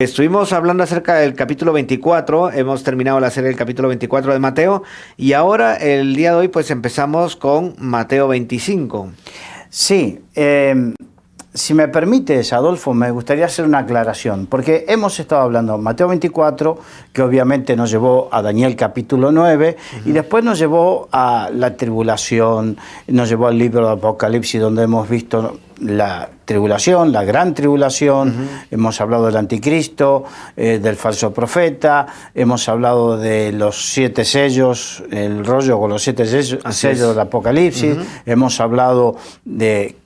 Estuvimos hablando acerca del capítulo 24, hemos terminado la serie del capítulo 24 de Mateo y ahora el día de hoy pues empezamos con Mateo 25. Sí, si me permites, Adolfo, me gustaría hacer una aclaración, porque hemos estado hablando de Mateo 24, que obviamente nos llevó a Daniel capítulo 9, y después nos llevó a la tribulación, nos llevó al libro de Apocalipsis, donde hemos visto la tribulación, la gran tribulación, hemos hablado del anticristo, del falso profeta, hemos hablado de los 7 sellos, el rollo con los 7 sellos del Apocalipsis, hemos hablado de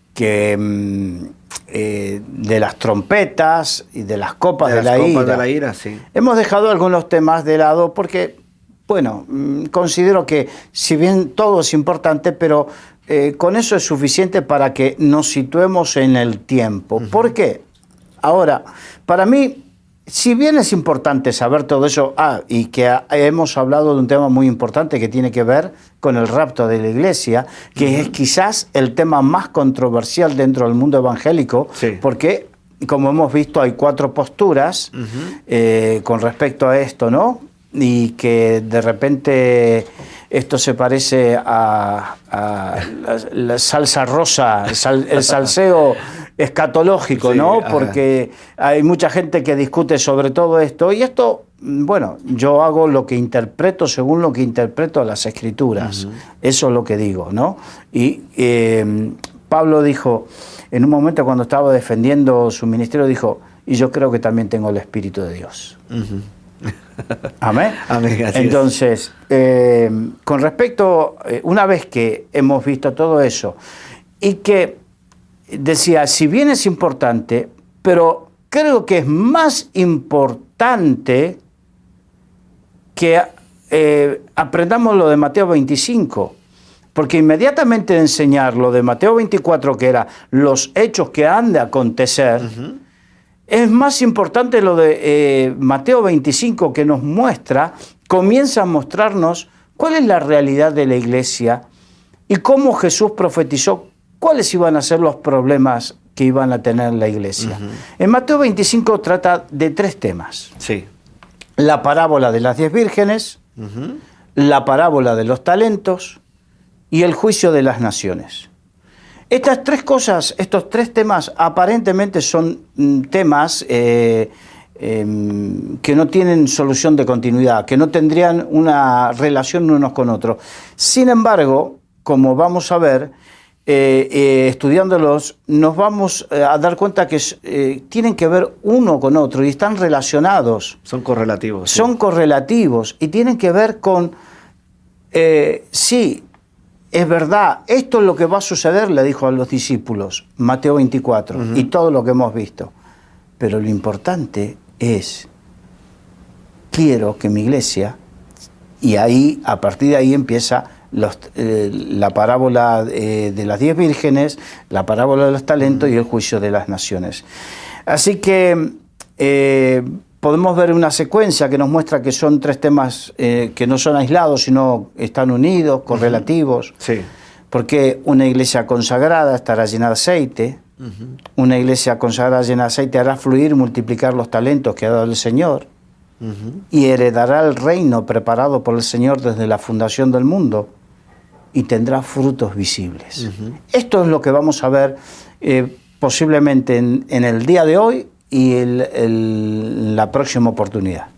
de las trompetas y de las copas de la ira. Sí. Hemos dejado algunos temas de lado porque, bueno, considero que si bien todo es importante, pero con eso es suficiente para que nos situemos en el tiempo. ¿Por qué? Ahora, para mí, si bien es importante saber todo eso, y que hemos hablado de un tema muy importante que tiene que ver con el rapto de la iglesia, que es quizás el tema más controversial dentro del mundo evangélico, porque, como hemos visto, hay 4 posturas con respecto a esto, ¿no? Y que de repente esto se parece a la salsa rosa, el salseo escatológico, ¿no? Porque hay mucha gente que discute sobre todo esto, y esto, bueno, yo hago lo que interpreto según lo que interpreto las Escrituras. Eso es lo que digo, ¿no? Y Pablo dijo, en un momento cuando estaba defendiendo su ministerio, dijo, y yo creo que también tengo el Espíritu de Dios. Amén. Amén. Entonces, con respecto, una vez que hemos visto todo eso, y que decía, si bien es importante, pero creo que es más importante que aprendamos lo de Mateo 25, porque inmediatamente de enseñar lo de Mateo 24, que era los hechos que han de acontecer, es más importante lo de Mateo 25, que nos muestra, comienza a mostrarnos cuál es la realidad de la iglesia y cómo Jesús profetizó cuáles iban a ser los problemas que iban a tener la iglesia. En Mateo 25 trata de 3 temas. Sí. La parábola de las 10 vírgenes, la parábola de los talentos y el juicio de las naciones. Estas 3 cosas, estos 3 temas aparentemente son temas que no tienen solución de continuidad, que no tendrían una relación unos con otros. Sin embargo, como vamos a ver, estudiándolos, nos vamos a dar cuenta que tienen que ver uno con otro y están relacionados. Son correlativos. Sí. Son correlativos y tienen que ver con, sí, es verdad, esto es lo que va a suceder, le dijo a los discípulos, Mateo 24, y todo lo que hemos visto. Pero lo importante es, quiero que mi iglesia, y ahí, a partir de ahí empieza la parábola de las 10 vírgenes, la parábola de los talentos y el juicio de las naciones. Así que podemos ver una secuencia que nos muestra que son 3 temas que no son aislados, sino están unidos, correlativos. Sí. Porque una iglesia consagrada estará llena de aceite, una iglesia consagrada llena de aceite hará fluir y multiplicar los talentos que ha dado el Señor, y heredará el reino preparado por el Señor desde la fundación del mundo, y tendrá frutos visibles. Esto es lo que vamos a ver posiblemente en el día de hoy y la próxima oportunidad.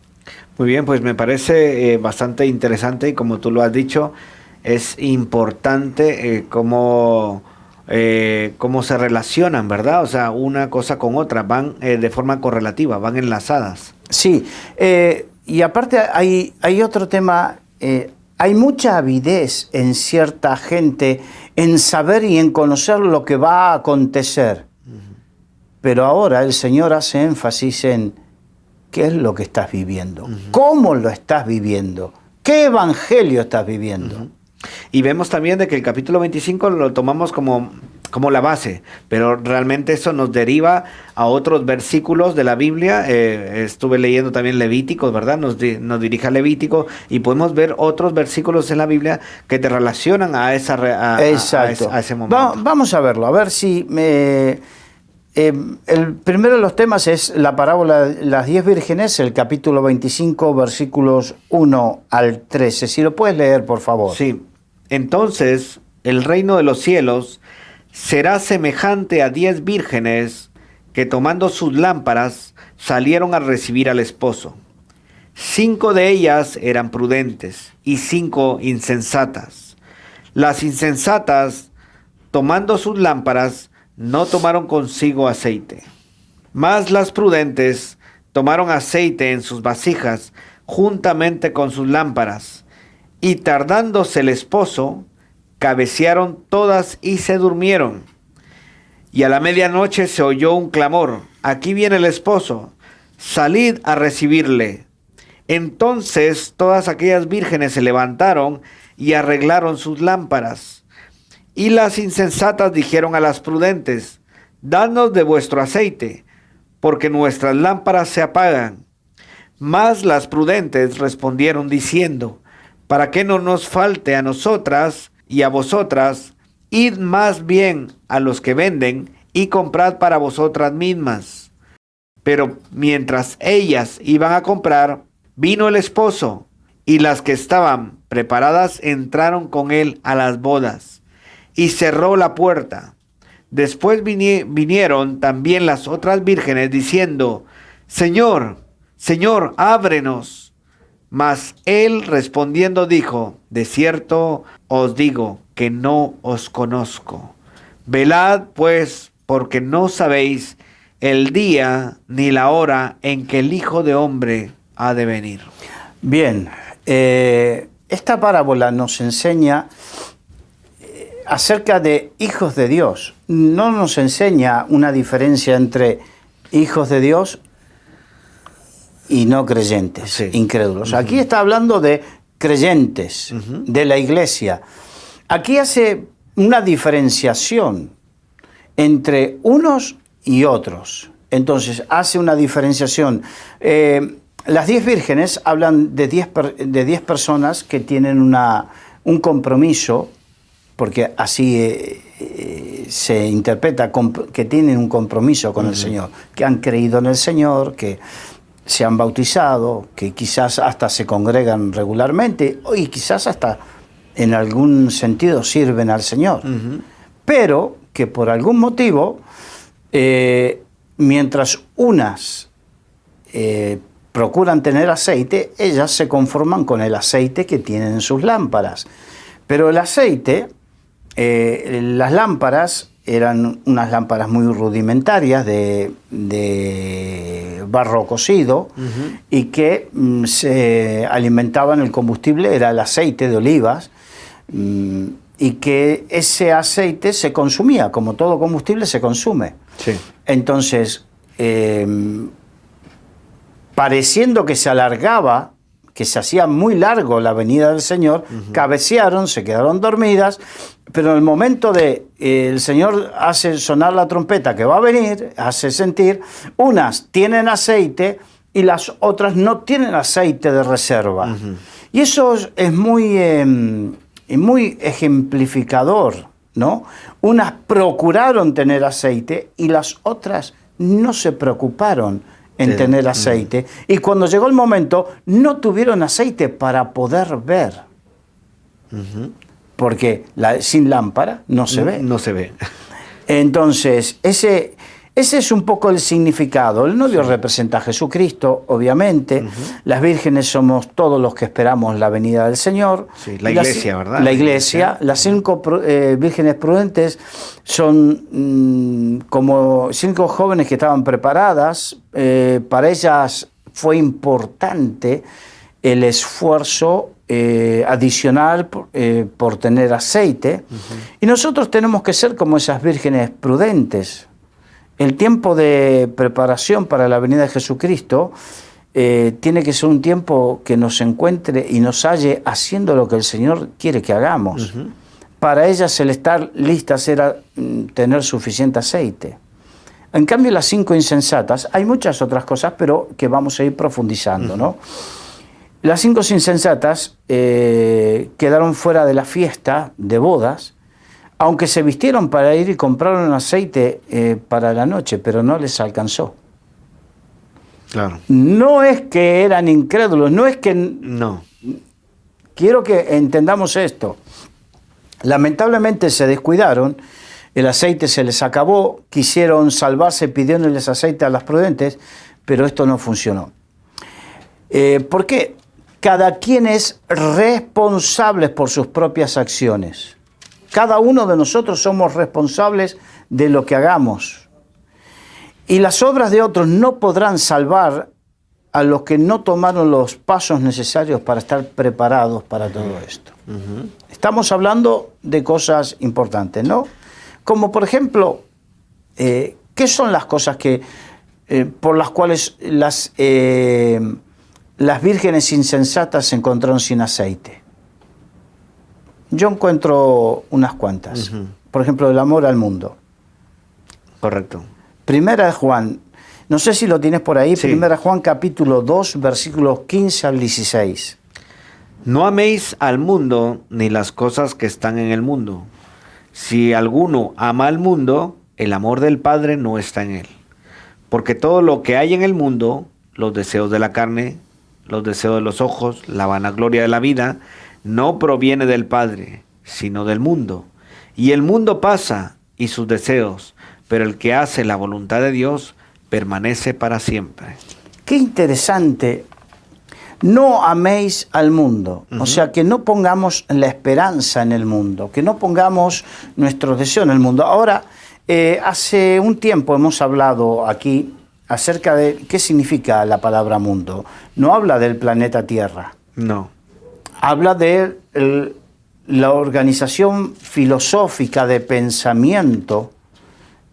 Muy bien, pues me parece bastante interesante y como tú lo has dicho, es importante cómo se relacionan, ¿verdad? O sea, una cosa con otra, van de forma correlativa, van enlazadas. Sí, y aparte hay otro tema, hay mucha avidez en cierta gente en saber y en conocer lo que va a acontecer. Pero ahora el Señor hace énfasis en qué es lo que estás viviendo, cómo lo estás viviendo, qué evangelio estás viviendo. Y vemos también de que el capítulo 25 lo tomamos como la base, pero realmente eso nos deriva a otros versículos de la Biblia. Estuve leyendo también Levíticos, ¿verdad? Nos dirige a Levítico y podemos ver otros versículos en la Biblia que te relacionan a ese momento. Vamos a verlo, a ver si El primero de los temas es la parábola de las 10 vírgenes, el capítulo 25, versículos 1 al 13. Si lo puedes leer, por favor. Sí. Entonces, el reino de los cielos será semejante a 10 vírgenes que tomando sus lámparas salieron a recibir al esposo. 5 de ellas eran prudentes y 5 insensatas. Las insensatas, tomando sus lámparas, no tomaron consigo aceite. Mas las prudentes tomaron aceite en sus vasijas juntamente con sus lámparas, y tardándose el esposo, cabecearon todas y se durmieron. Y a la medianoche se oyó un clamor: aquí viene el esposo, salid a recibirle. Entonces todas aquellas vírgenes se levantaron y arreglaron sus lámparas. Y las insensatas dijeron a las prudentes: dadnos de vuestro aceite, porque nuestras lámparas se apagan. Mas las prudentes respondieron diciendo: para que no nos falte a nosotras y a vosotras, id más bien a los que venden y comprad para vosotras mismas. Pero mientras ellas iban a comprar, vino el esposo, y las que estaban preparadas entraron con él a las bodas, y cerró la puerta. Después vinieron también las otras vírgenes diciendo: Señor, Señor, ábrenos. Mas él respondiendo dijo: de cierto os digo que no os conozco. Velad pues, porque no sabéis el día ni la hora en que el Hijo de Hombre ha de venir. Bien, esta parábola nos enseña acerca de hijos de Dios. No nos enseña una diferencia entre hijos de Dios y no creyentes, sí, incrédulos. Aquí está hablando de creyentes, de la iglesia. Aquí hace una diferenciación entre unos y otros. Entonces, hace una diferenciación. Las 10 vírgenes hablan de 10 personas que tienen un compromiso, porque así se interpreta, que tienen un compromiso con el Señor, que han creído en el Señor, que se han bautizado, que quizás hasta se congregan regularmente y quizás hasta en algún sentido sirven al Señor. Pero que por algún motivo, mientras unas procuran tener aceite, ellas se conforman con el aceite que tienen en sus lámparas. Pero el aceite, las lámparas eran unas lámparas muy rudimentarias de barro cocido y que se alimentaban, el combustible era el aceite de olivas, y que ese aceite se consumía, como todo combustible se consume. Sí. Entonces, pareciendo que se alargaba, que se hacía muy largo la venida del Señor, cabecearon, se quedaron dormidas, pero en el momento de el Señor hace sonar la trompeta que va a venir, hace sentir, unas tienen aceite y las otras no tienen aceite de reserva. Y eso es muy ejemplificador, ¿no? Unas procuraron tener aceite y las otras no se preocuparon en tener aceite. Y cuando llegó el momento, no tuvieron aceite para poder ver. Porque sin lámpara no se ve. No se ve. Entonces, ese es un poco el significado. El novio representa a Jesucristo, obviamente. Las vírgenes somos todos los que esperamos la venida del Señor. Sí, la iglesia, ¿verdad? La iglesia. Las 5 vírgenes prudentes son como 5 jóvenes que estaban preparadas. Para ellas fue importante el esfuerzo adicional por tener aceite. Y nosotros tenemos que ser como esas vírgenes prudentes. El tiempo de preparación para la venida de Jesucristo tiene que ser un tiempo que nos encuentre y nos halle haciendo lo que el Señor quiere que hagamos. Para ellas el estar listas era tener suficiente aceite. En cambio, las 5 insensatas, hay muchas otras cosas, pero que vamos a ir profundizando, ¿no? Las 5 insensatas quedaron fuera de la fiesta de bodas, aunque se vistieron para ir y compraron aceite para la noche, pero no les alcanzó. Claro. No es que eran incrédulos, no es que... No. Quiero que entendamos esto. Lamentablemente se descuidaron, el aceite se les acabó, quisieron salvarse pidiéndoles aceite a las prudentes, pero esto no funcionó. ¿Por qué? Cada quien es responsable por sus propias acciones. Cada uno de nosotros somos responsables de lo que hagamos. Y las obras de otros no podrán salvar a los que no tomaron los pasos necesarios para estar preparados para todo esto. Estamos hablando de cosas importantes, ¿no? Como por ejemplo, ¿qué son las cosas que, por las cuales las vírgenes insensatas se encontraron sin aceite? Yo encuentro unas cuantas. Por ejemplo, el amor al mundo. Correcto. Primera de Juan, no sé si lo tienes por ahí, Sí. Primera de Juan capítulo 2, versículos 15 al 16. No améis al mundo ni las cosas que están en el mundo. Si alguno ama al mundo, el amor del Padre no está en él. Porque todo lo que hay en el mundo, los deseos de la carne, los deseos de los ojos, la vanagloria de la vida, no proviene del Padre, sino del mundo. Y el mundo pasa y sus deseos, pero el que hace la voluntad de Dios permanece para siempre. Qué interesante. No améis al mundo. O sea, que no pongamos la esperanza en el mundo, que no pongamos nuestro deseo en el mundo. Ahora, hace un tiempo hemos hablado aquí acerca de qué significa la palabra mundo. No habla del planeta Tierra. No. Habla de la organización filosófica de pensamiento,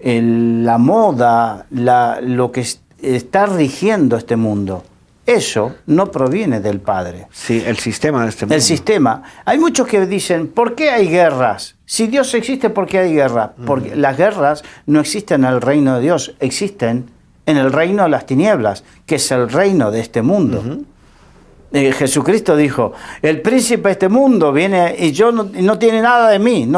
la moda, lo que está rigiendo este mundo. Eso no proviene del Padre. Sí, el sistema de este mundo. El sistema. Hay muchos que dicen, ¿por qué hay guerras? Si Dios existe, ¿por qué hay guerras? Porque las guerras no existen en el reino de Dios, existen en el reino de las tinieblas, que es el reino de este mundo. Jesucristo dijo, el príncipe de este mundo viene y no tiene nada de mí,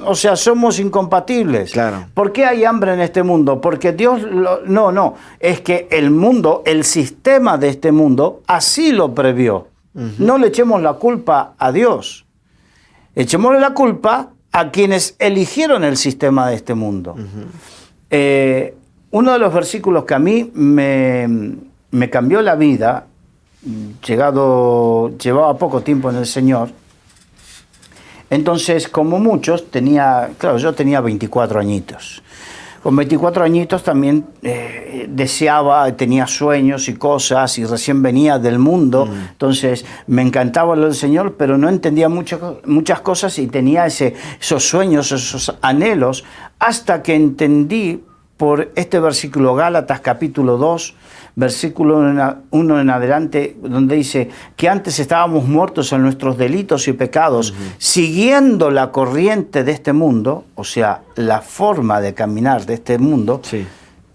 o sea, somos incompatibles. Claro. ¿Por qué hay hambre en este mundo? Porque Dios, no, es que el mundo, el sistema de este mundo, así lo previó. No le echemos la culpa a Dios, echémosle la culpa a quienes eligieron el sistema de este mundo. Uno de los versículos que a mí me cambió la vida, llevaba poco tiempo en el Señor, entonces como muchos yo tenía 24 añitos. Con 24 añitos también deseaba, tenía sueños y cosas y recién venía del mundo, entonces me encantaba lo del Señor, pero no entendía muchas cosas y tenía esos sueños, esos anhelos, hasta que entendí por este versículo, Gálatas capítulo 2, versículo 1 en adelante, donde dice que antes estábamos muertos en nuestros delitos y pecados, siguiendo la corriente de este mundo, o sea, la forma de caminar de este mundo, Sí.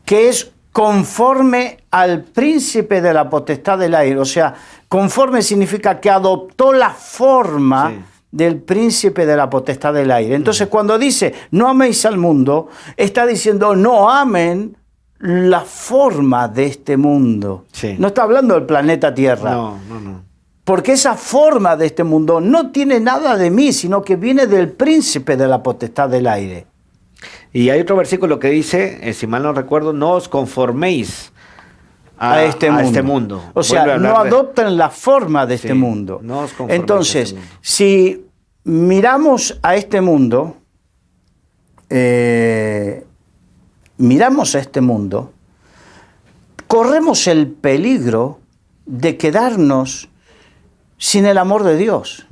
que es conforme al príncipe de la potestad del aire. O sea, conforme significa que adoptó la forma Sí. del príncipe de la potestad del aire. Entonces, cuando dice, no améis al mundo, está diciendo, no amen la forma de este mundo. Sí. No está hablando del planeta Tierra. No. Porque esa forma de este mundo no tiene nada de mí, sino que viene del príncipe de la potestad del aire. Y hay otro versículo que dice, si mal no recuerdo, no os conforméis a este mundo. O sea, Vuelve a no hablar de- adopten la forma de este Sí, mundo. no os conforméis a Entonces, este mundo. si miramos a este mundo, corremos el peligro de quedarnos sin el amor de Dios.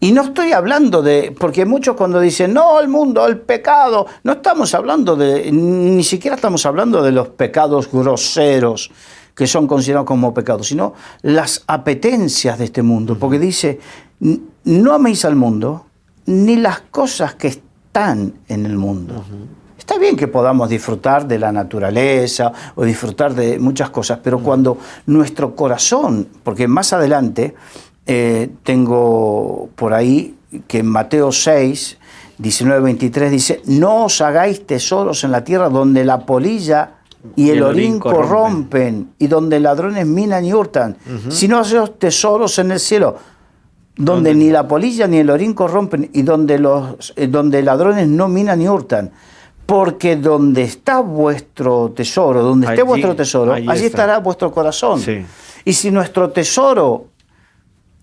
Y no estoy hablando porque muchos cuando dicen, no, el mundo, el pecado, no estamos hablando ni siquiera estamos hablando de los pecados groseros que son considerados como pecados, sino las apetencias de este mundo, porque dice, no améis al mundo, ni las cosas que están en el mundo. Está bien que podamos disfrutar de la naturaleza o disfrutar de muchas cosas, pero cuando nuestro corazón, porque más adelante tengo por ahí que en Mateo 6 19:23 dice, no os hagáis tesoros en la tierra donde la polilla y el orín corrompen y donde ladrones minan y hurtan, sino haceos tesoros en el cielo, donde ni la polilla ni el orín corrompen y donde ladrones no minan ni hurtan. Porque donde está vuestro tesoro, donde esté vuestro tesoro, allí estará vuestro corazón. Sí. Y si nuestro tesoro,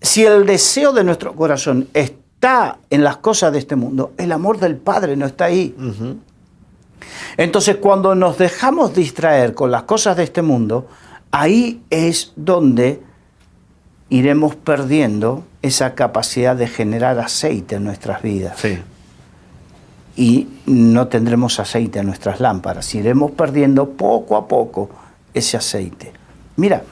si el deseo de nuestro corazón está en las cosas de este mundo, el amor del Padre no está ahí. Entonces, cuando nos dejamos distraer con las cosas de este mundo, ahí es donde iremos perdiendo esa capacidad de generar aceite en nuestras vidas. Sí. Y no tendremos aceite en nuestras lámparas. Iremos perdiendo poco a poco ese aceite. Mira,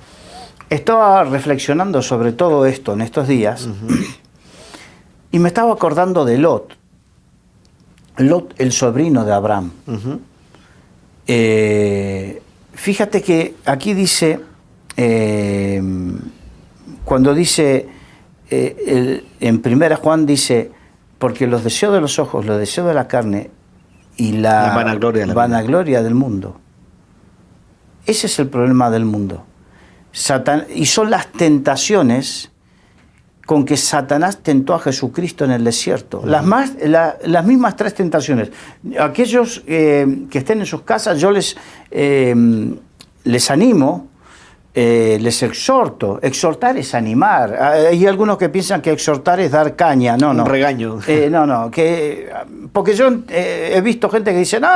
estaba reflexionando sobre todo esto en estos días y me estaba acordando de Lot. Lot, el sobrino de Abraham. Fíjate que aquí dice, cuando dice, en 1 Juan dice, porque los deseos de los ojos, los deseos de la carne y la vanagloria del mundo. Ese es el problema del mundo. Y son las tentaciones con que Satanás tentó a Jesucristo en el desierto. Las mismas tres tentaciones. Aquellos que estén en sus casas, yo les animo, les exhorto. Exhortar es animar. Hay algunos que piensan que exhortar es dar caña. No, no. Un regaño. Porque yo he visto gente que dice, no,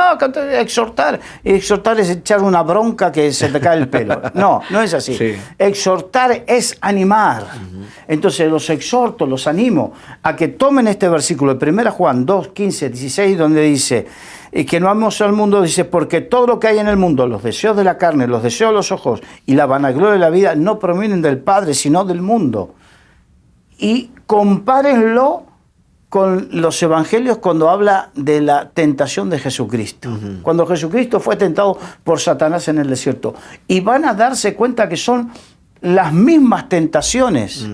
exhortar es echar una bronca que se te cae el pelo. No, no es así. Sí. Exhortar es animar. Entonces los exhorto, los animo a que tomen este versículo de 1 Juan 2, 15, 16, donde dice que no amemos al mundo, dice, porque todo lo que hay en el mundo, los deseos de la carne, los deseos de los ojos y la vanagloria de la vida, no provienen del Padre, sino del mundo. Y compárenlo con los evangelios cuando habla de la tentación de Jesucristo. Cuando Jesucristo fue tentado por Satanás en el desierto. Y van a darse cuenta que son las mismas tentaciones.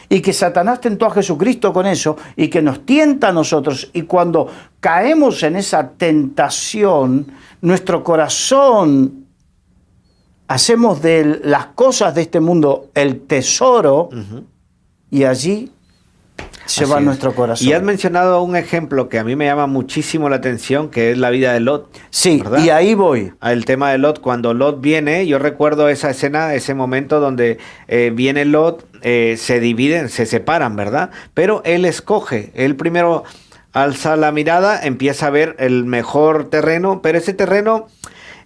Y que Satanás tentó a Jesucristo con eso y que nos tienta a nosotros. Y cuando caemos en esa tentación, nuestro corazón, hacemos de las cosas de este mundo el tesoro y allí se va nuestro corazón. Y has mencionado un ejemplo que a mí me llama muchísimo la atención, que es la vida de Lot. Sí, ¿verdad? Y ahí voy. El tema de Lot, cuando Lot viene, yo recuerdo esa escena, ese momento donde viene Lot, se dividen, se separan, ¿verdad? Pero él escoge, él primero alza la mirada, empieza a ver el mejor terreno, pero ese terreno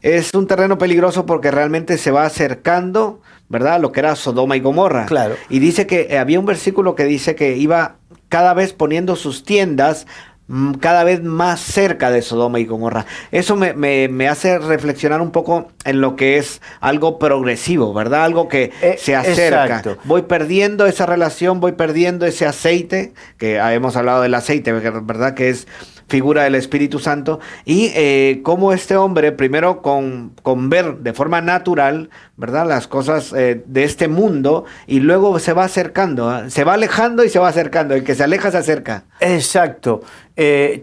es un terreno peligroso porque realmente se va acercando, ¿verdad? Lo que era Sodoma y Gomorra. Claro. Y dice que había un versículo que dice que iba cada vez poniendo sus tiendas cada vez más cerca de Sodoma y Gomorra. Eso me hace reflexionar un poco en lo que es algo progresivo, ¿verdad? Algo que se acerca. Exacto. Voy perdiendo esa relación, voy perdiendo ese aceite, que hemos hablado del aceite, ¿verdad? Que es figura del Espíritu Santo, y cómo este hombre, primero con ver de forma natural, ¿verdad?, las cosas de este mundo, y luego se va acercando, se va alejando y se va acercando, el que se aleja se acerca. Exacto.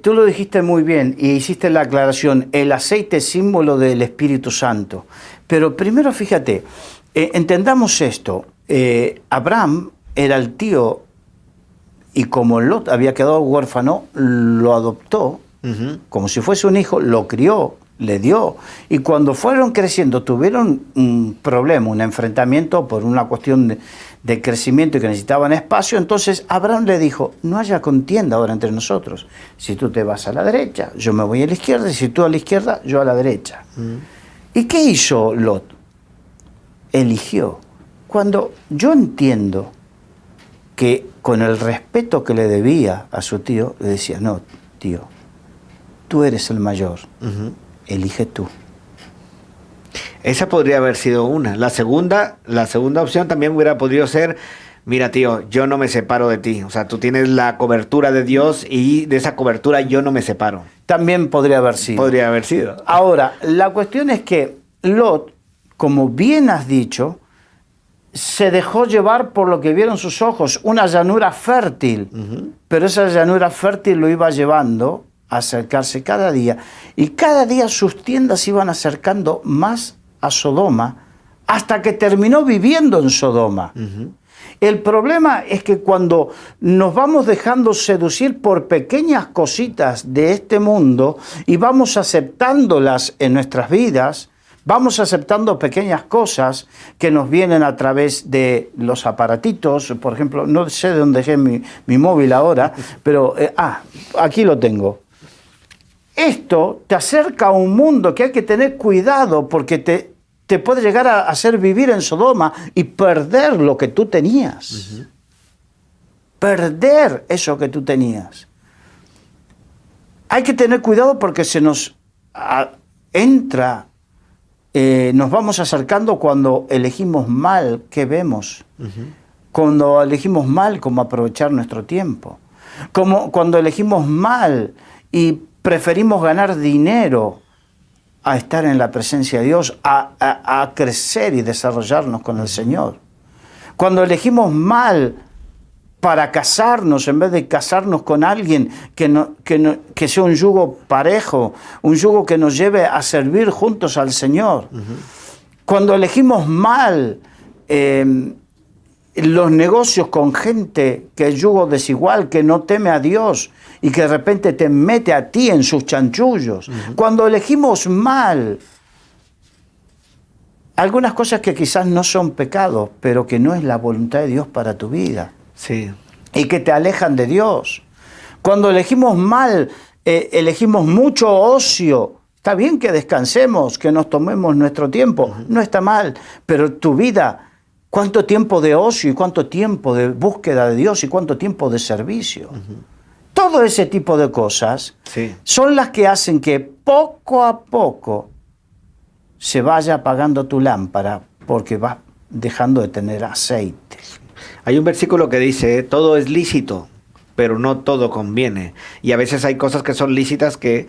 Tú lo dijiste muy bien y hiciste la aclaración, el aceite es símbolo del Espíritu Santo. Pero primero fíjate, entendamos esto, Abraham era el tío. Y como Lot había quedado huérfano, lo adoptó, como si fuese un hijo, lo crió, le dio. Y cuando fueron creciendo, tuvieron un problema, un enfrentamiento por una cuestión de crecimiento y que necesitaban espacio. Entonces Abraham le dijo, no haya contienda ahora entre nosotros. Si tú te vas a la derecha, yo me voy a la izquierda, y si tú a la izquierda, yo a la derecha. ¿Y qué hizo Lot? Eligió. Cuando yo entiendo que con el respeto que le debía a su tío, le decía, no, tío, tú eres el mayor, elige tú. Esa podría haber sido una. La segunda opción también hubiera podido ser, mira tío, yo no me separo de ti. O sea, tú tienes la cobertura de Dios y de esa cobertura yo no me separo. También podría haber sido. Podría haber sido. Ahora, la cuestión es que Lot, como bien has dicho, se dejó llevar por lo que vieron sus ojos, una llanura fértil. Pero esa llanura fértil lo iba llevando a acercarse cada día. Y cada día sus tiendas iban acercando más a Sodoma, hasta que terminó viviendo en Sodoma. El problema es que cuando nos vamos dejando seducir por pequeñas cositas de este mundo y vamos aceptándolas en nuestras vidas, vamos aceptando pequeñas cosas que nos vienen a través de los aparatitos. Por ejemplo, no sé de dónde dejé mi móvil ahora, pero aquí lo tengo. Esto te acerca a un mundo que hay que tener cuidado, porque te puede llegar a hacer vivir en Sodoma y perder lo que tú tenías. Perder eso que tú tenías. Hay que tener cuidado porque se nos entra, nos vamos acercando cuando elegimos mal qué vemos. Cuando elegimos mal cómo aprovechar nuestro tiempo. Cuando elegimos mal y preferimos ganar dinero a estar en la presencia de Dios, a crecer y desarrollarnos con el Señor. Cuando elegimos mal para casarnos, en vez de casarnos con alguien que sea un yugo parejo, un yugo que nos lleve a servir juntos al Señor. Cuando elegimos mal los negocios con gente que es yugo desigual, que no teme a Dios y que de repente te mete a ti en sus chanchullos. Cuando elegimos mal algunas cosas que quizás no son pecados, pero que no es la voluntad de Dios para tu vida. Sí. Y que te alejan de Dios. Cuando elegimos mal, elegimos mucho ocio. Está bien que descansemos, que nos tomemos nuestro tiempo, no está mal, pero tu vida, ¿cuánto tiempo de ocio y cuánto tiempo de búsqueda de Dios y cuánto tiempo de servicio? Todo ese tipo de cosas son las que hacen que poco a poco se vaya apagando tu lámpara, porque vas dejando de tener aceite. Hay un versículo que dice, todo es lícito, pero no todo conviene. Y a veces hay cosas que son lícitas que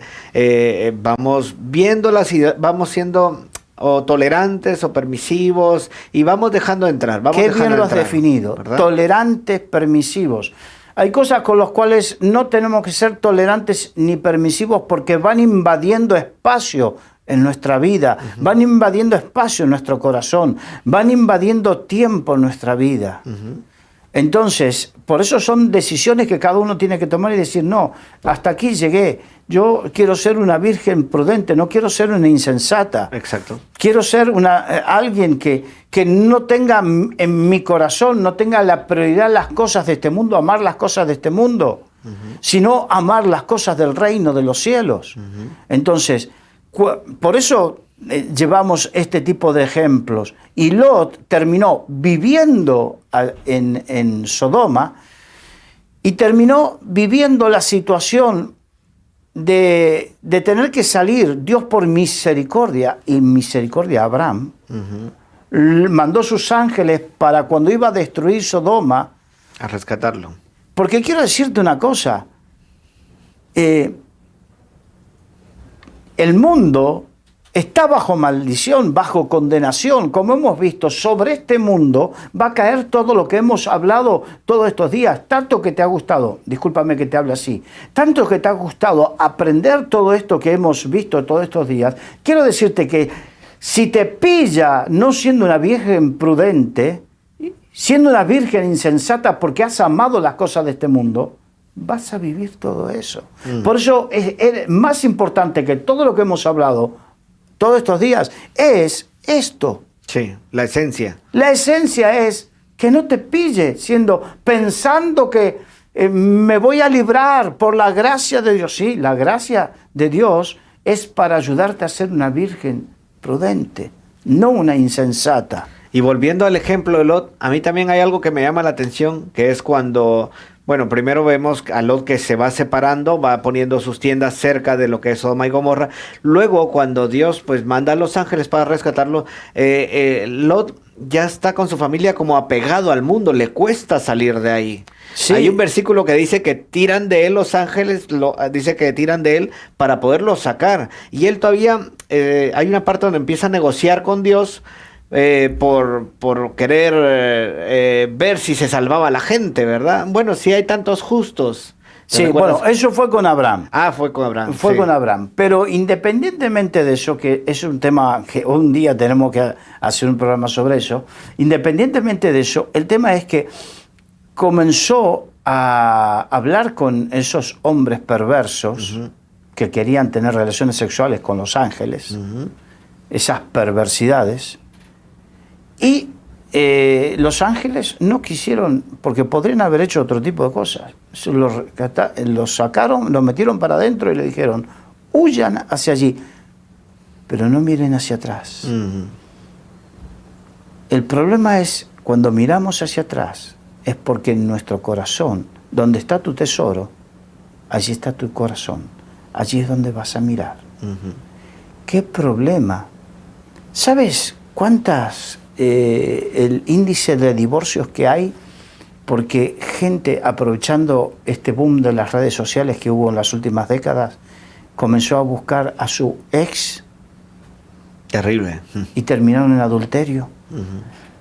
vamos viéndolas y vamos siendo o tolerantes o permisivos y vamos dejando entrar. Qué bien lo has definido, ¿verdad? Tolerantes, permisivos. Hay cosas con las cuales no tenemos que ser tolerantes ni permisivos porque van invadiendo espacio en nuestra vida, van invadiendo espacio en nuestro corazón, van invadiendo tiempo en nuestra vida. Entonces, por eso son decisiones que cada uno tiene que tomar y decir, no, hasta aquí llegué. Yo quiero ser una virgen prudente, no quiero ser una insensata. Exacto. Quiero ser alguien que no tenga en mi corazón, no tenga la prioridad las cosas de este mundo, amar las cosas de este mundo, sino amar las cosas del reino de los cielos. Entonces, por eso llevamos este tipo de ejemplos. Y Lot terminó viviendo en Sodoma y terminó viviendo la situación de tener que salir. Dios por misericordia, y misericordia a Abraham, mandó sus ángeles para cuando iba a destruir Sodoma. A rescatarlo. Porque quiero decirte una cosa. El mundo está bajo maldición, bajo condenación. Como hemos visto, sobre este mundo va a caer todo lo que hemos hablado todos estos días. Tanto que te ha gustado, discúlpame que te hable así, tanto que te ha gustado aprender todo esto que hemos visto todos estos días. Quiero decirte que si te pilla no siendo una virgen prudente, siendo una virgen insensata porque has amado las cosas de este mundo, vas a vivir todo eso. Por eso es más importante que todo lo que hemos hablado todos estos días es esto. Sí, la esencia. La esencia es que no te pille pensando que me voy a librar por la gracia de Dios. Sí, la gracia de Dios es para ayudarte a ser una virgen prudente, no una insensata. Y volviendo al ejemplo de Lot, a mí también hay algo que me llama la atención, que es cuando, bueno, primero vemos a Lot que se va separando, va poniendo sus tiendas cerca de lo que es Sodoma y Gomorra. Luego, cuando Dios pues manda a los ángeles para rescatarlo, Lot ya está con su familia como apegado al mundo, le cuesta salir de ahí. Sí. Hay un versículo que dice que tiran de él los ángeles, dice que tiran de él para poderlo sacar. Y él todavía, hay una parte donde empieza a negociar con Dios, por querer ver si se salvaba la gente, ¿verdad? Bueno, si hay tantos justos. ¿Te Sí, recuerdas? bueno, eso fue con Abraham. Ah, fue con Abraham. Fue sí. con Abraham. Pero independientemente de eso, que es un tema que un día tenemos que hacer un programa sobre eso, independientemente de eso, el tema es que comenzó a hablar con esos hombres perversos que querían tener relaciones sexuales con los ángeles, esas perversidades, y los ángeles no quisieron, porque podrían haber hecho otro tipo de cosas. Los sacaron, los metieron para adentro y le dijeron, huyan hacia allí, pero no miren hacia atrás. El problema es cuando miramos hacia atrás, es porque en nuestro corazón, donde está tu tesoro, allí está tu corazón, allí es donde vas a mirar. ¿Qué problema? ¿Sabes cuántas el índice de divorcios que hay? Porque gente, aprovechando este boom de las redes sociales que hubo en las últimas décadas, comenzó a buscar a su ex. Terrible. Y terminaron en adulterio.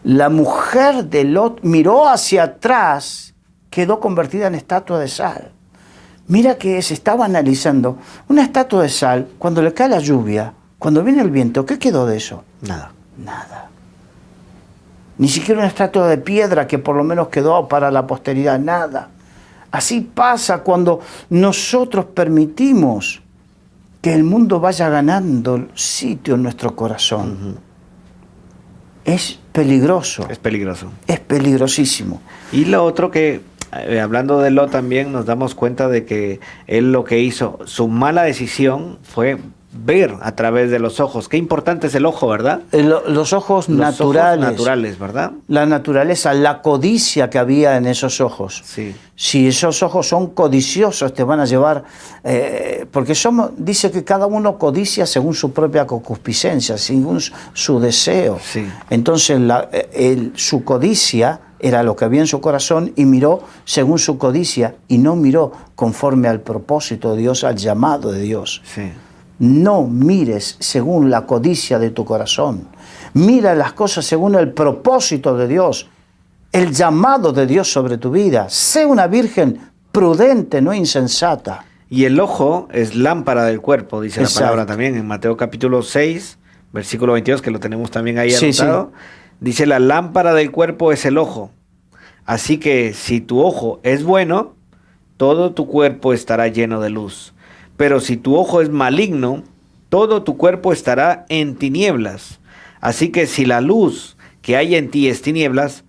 La mujer de Lot miró hacia atrás, quedó convertida en estatua de sal. Mira que se estaba analizando una estatua de sal, cuando le cae la lluvia, cuando viene el viento, ¿qué quedó de eso? Nada. Nada. Ni siquiera una estatua de piedra que por lo menos quedó para la posteridad, nada. Así pasa cuando nosotros permitimos que el mundo vaya ganando sitio en nuestro corazón. Es peligroso. Es peligroso. Es peligrosísimo. Y lo otro que, hablando de Lot también, nos damos cuenta de que él lo que hizo, su mala decisión fue ver a través de los ojos. Qué importante es el ojo, ¿verdad? Los ojos Los naturales. ojos naturales, ¿verdad? La naturaleza, la codicia que había en esos ojos. Sí. Si esos ojos son codiciosos, te van a llevar... porque dice que cada uno codicia según su propia concupiscencia, según su deseo. Sí. Entonces su codicia era lo que había en su corazón y miró según su codicia y no miró conforme al propósito de Dios, al llamado de Dios. Sí. No mires según la codicia de tu corazón. Mira las cosas según el propósito de Dios, el llamado de Dios sobre tu vida. Sé una virgen prudente, no insensata. Y el ojo es lámpara del cuerpo, dice Exacto. la palabra también en Mateo capítulo 6, versículo 22, que lo tenemos también ahí Sí, anotado. Dice, la lámpara del cuerpo es el ojo. Así que si tu ojo es bueno, todo tu cuerpo estará lleno de luz. Pero si tu ojo es maligno, todo tu cuerpo estará en tinieblas. Así que si la luz que hay en ti es tinieblas,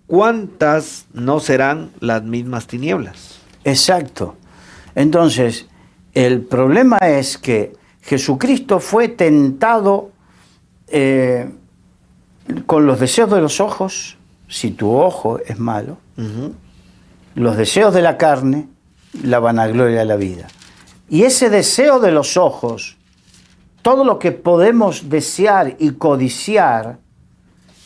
¿cuántas no serán las mismas tinieblas? Exacto. Entonces, el problema es que Jesucristo fue tentado con los deseos de los ojos, si tu ojo es malo, los deseos de la carne, la vanagloria de la vida. Y ese deseo de los ojos, todo lo que podemos desear y codiciar,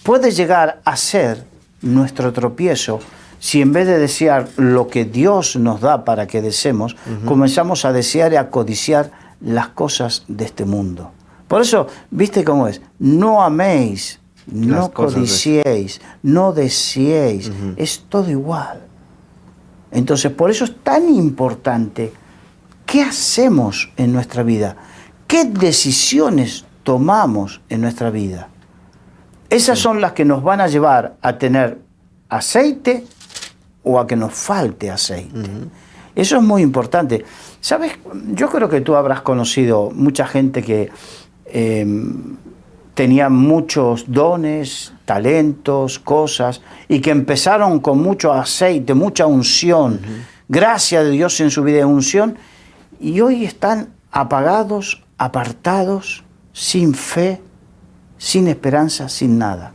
puede llegar a ser nuestro tropiezo si en vez de desear lo que Dios nos da para que deseemos, comenzamos a desear y a codiciar las cosas de este mundo. Por eso, ¿viste cómo es? No améis, no codiciéis, no deseéis. Es todo igual. Entonces, por eso es tan importante qué hacemos en nuestra vida, qué decisiones tomamos en nuestra vida. Esas son las que nos van a llevar a tener aceite o a que nos falte aceite. Eso es muy importante. ¿Sabes? Yo creo que tú habrás conocido mucha gente que tenía muchos dones, talentos, cosas, y que empezaron con mucho aceite, mucha unción, gracia de Dios en su vida de unción, y hoy están apagados, apartados, sin fe, sin esperanza, sin nada.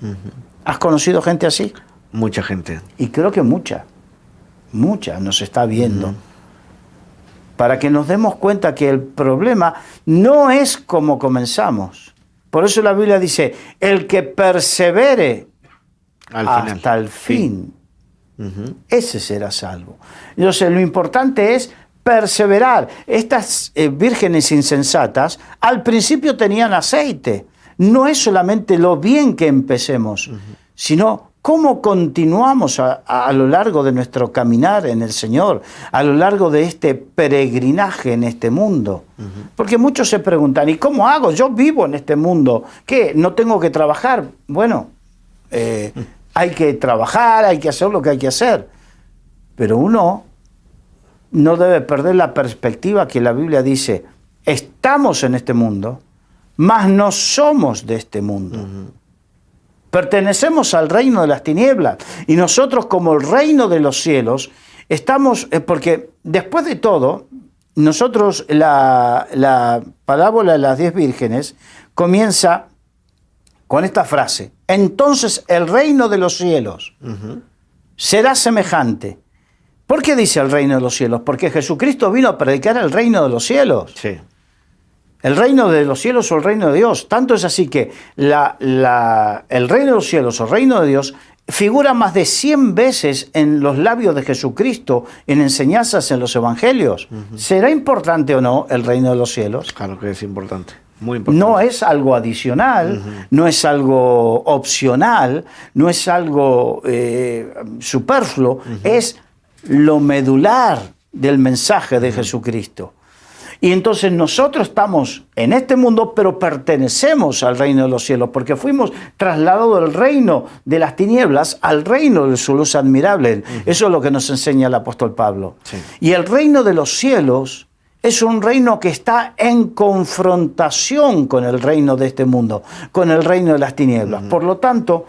¿Has conocido gente así? Mucha gente. Y creo que mucha nos está viendo. Para que nos demos cuenta que el problema no es como comenzamos. Por eso la Biblia dice, el que persevere hasta el fin, ese será salvo. Entonces lo importante es perseverar. Estas vírgenes insensatas al principio tenían aceite. no es solamente lo bien que empecemos, sino cómo continuamos a lo largo de nuestro caminar en el Señor, a lo largo de este peregrinaje en este mundo. Porque muchos se preguntan, ¿y cómo hago? Yo vivo en este mundo, ¿qué? ¿No tengo que trabajar? Bueno, hay que trabajar, hay que hacer lo que hay que hacer, pero uno no debe perder la perspectiva que la Biblia dice, estamos en este mundo, mas no somos de este mundo. Pertenecemos al reino de las tinieblas y nosotros como el reino de los cielos estamos, porque después de todo, nosotros la parábola de las 10 vírgenes comienza con esta frase, entonces el reino de los cielos será semejante. ¿Por qué dice el reino de los cielos? Porque Jesucristo vino a predicar el reino de los cielos. Sí. El reino de los cielos o el reino de Dios. Tanto es así que el reino de los cielos o el reino de Dios figura más de 100 veces en los labios de Jesucristo, en enseñanzas en los evangelios. ¿Será importante o no el reino de los cielos? Claro que es importante, muy importante. No es algo adicional, no es algo opcional, no es algo superfluo, es lo medular del mensaje de Jesucristo. Y entonces nosotros estamos en este mundo, pero pertenecemos al reino de los cielos, porque fuimos trasladados del reino de las tinieblas al reino de su luz admirable. Eso es lo que nos enseña el apóstol Pablo. Sí. Y el reino de los cielos es un reino que está en confrontación con el reino de este mundo, con el reino de las tinieblas. Por lo tanto,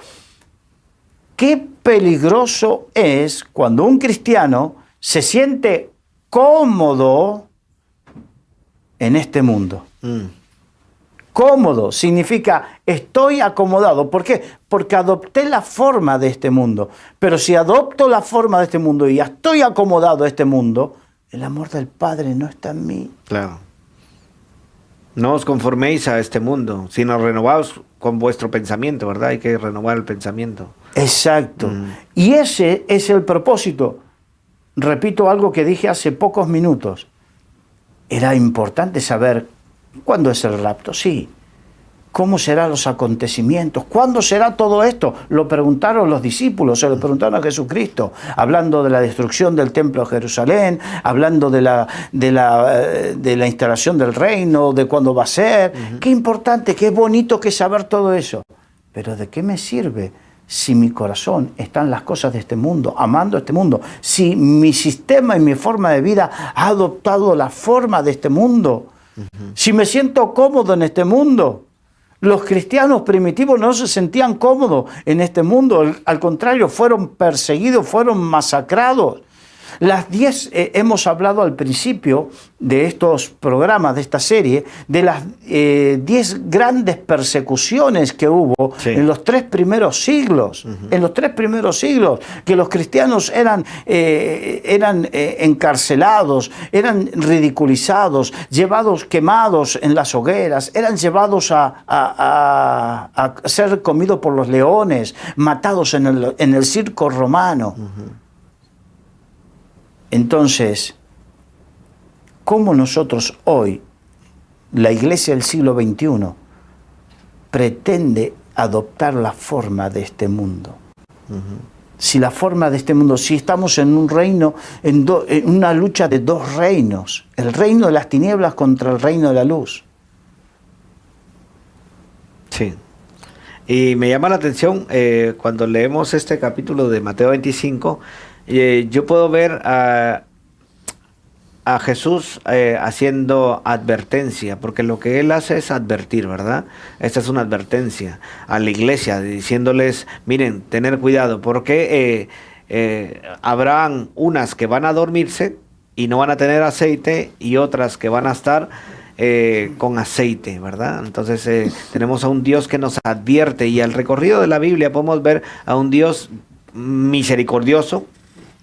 qué peligroso es cuando un cristiano se siente cómodo en este mundo. Cómodo significa estoy acomodado. ¿Por qué? Porque adopté la forma de este mundo. Pero si adopto la forma de este mundo y ya estoy acomodado a este mundo, el amor del Padre no está en mí. Claro. No os conforméis a este mundo, sino renovaos con vuestro pensamiento, ¿verdad? Hay que renovar el pensamiento. Exacto. Y ese es el propósito. Repito algo que dije hace pocos minutos. Era importante saber cuándo es el rapto, sí. ¿Cómo serán los acontecimientos? ¿Cuándo será todo esto? Lo preguntaron los discípulos, se lo preguntaron a Jesucristo, hablando de la destrucción del templo de Jerusalén, hablando de la instalación del reino, de cuándo va a ser. Qué importante, qué bonito que es saber todo eso. Pero ¿de qué me sirve si mi corazón está en las cosas de este mundo, amando este mundo? Si mi sistema y mi forma de vida ha adoptado la forma de este mundo. Si me siento cómodo en este mundo. Los cristianos primitivos no se sentían cómodos en este mundo, al contrario, fueron perseguidos, fueron masacrados. Las 10, hemos hablado al principio de estos programas, de esta serie, de las 10 grandes persecuciones que hubo en los 3 primeros siglos. En los 3 primeros siglos, que los cristianos eran encarcelados, eran ridiculizados, llevados quemados en las hogueras, eran llevados a ser comidos por los leones, matados en el circo romano. Entonces, ¿cómo nosotros hoy, la iglesia del siglo XXI, pretende adoptar la forma de este mundo? Si la forma de este mundo, si estamos en un reino, en una lucha de 2 reinos, el reino de las tinieblas contra el reino de la luz. Sí. Y me llama la atención cuando leemos este capítulo de Mateo 25, yo puedo ver a Jesús haciendo advertencia, porque lo que él hace es advertir, ¿verdad? Esta es una advertencia a la iglesia, diciéndoles, miren, tener cuidado, porque habrán unas que van a dormirse y no van a tener aceite, y otras que van a estar con aceite, ¿verdad? Entonces tenemos a un Dios que nos advierte, y al recorrido de la Biblia podemos ver a un Dios misericordioso,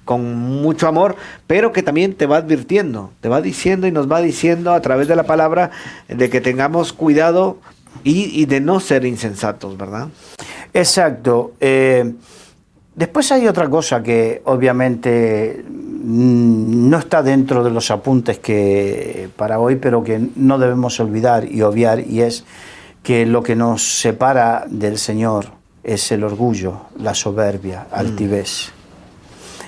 con mucho amor, pero que también te va advirtiendo, te va diciendo y nos va diciendo a través de la palabra de que tengamos cuidado y de no ser insensatos, ¿verdad? Exacto. Después hay otra cosa que obviamente no está dentro de los apuntes que para hoy, pero que no debemos olvidar y obviar, y es que lo que nos separa del Señor es el orgullo, la soberbia, altivez.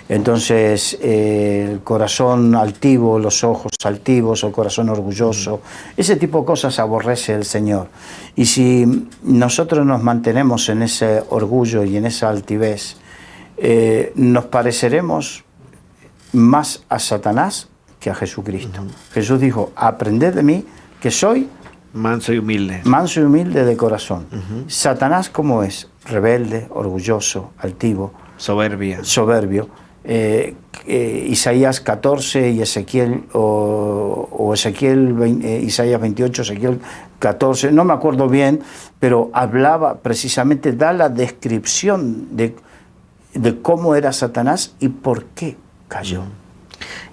Entonces, el corazón altivo, los ojos altivos, el corazón orgulloso, ese tipo de cosas aborrece el Señor. Y si nosotros nos mantenemos en ese orgullo y en esa altivez, nos pareceremos más a Satanás que a Jesucristo. Jesús dijo, aprended de mí, que soy manso y humilde. Manso y humilde de corazón. Satanás, ¿cómo es? Rebelde, orgulloso, altivo. Soberbio. Isaías 14 y Ezequiel, Isaías 28, Ezequiel 14, no me acuerdo bien, pero hablaba precisamente, da la descripción de cómo era Satanás y por qué cayó.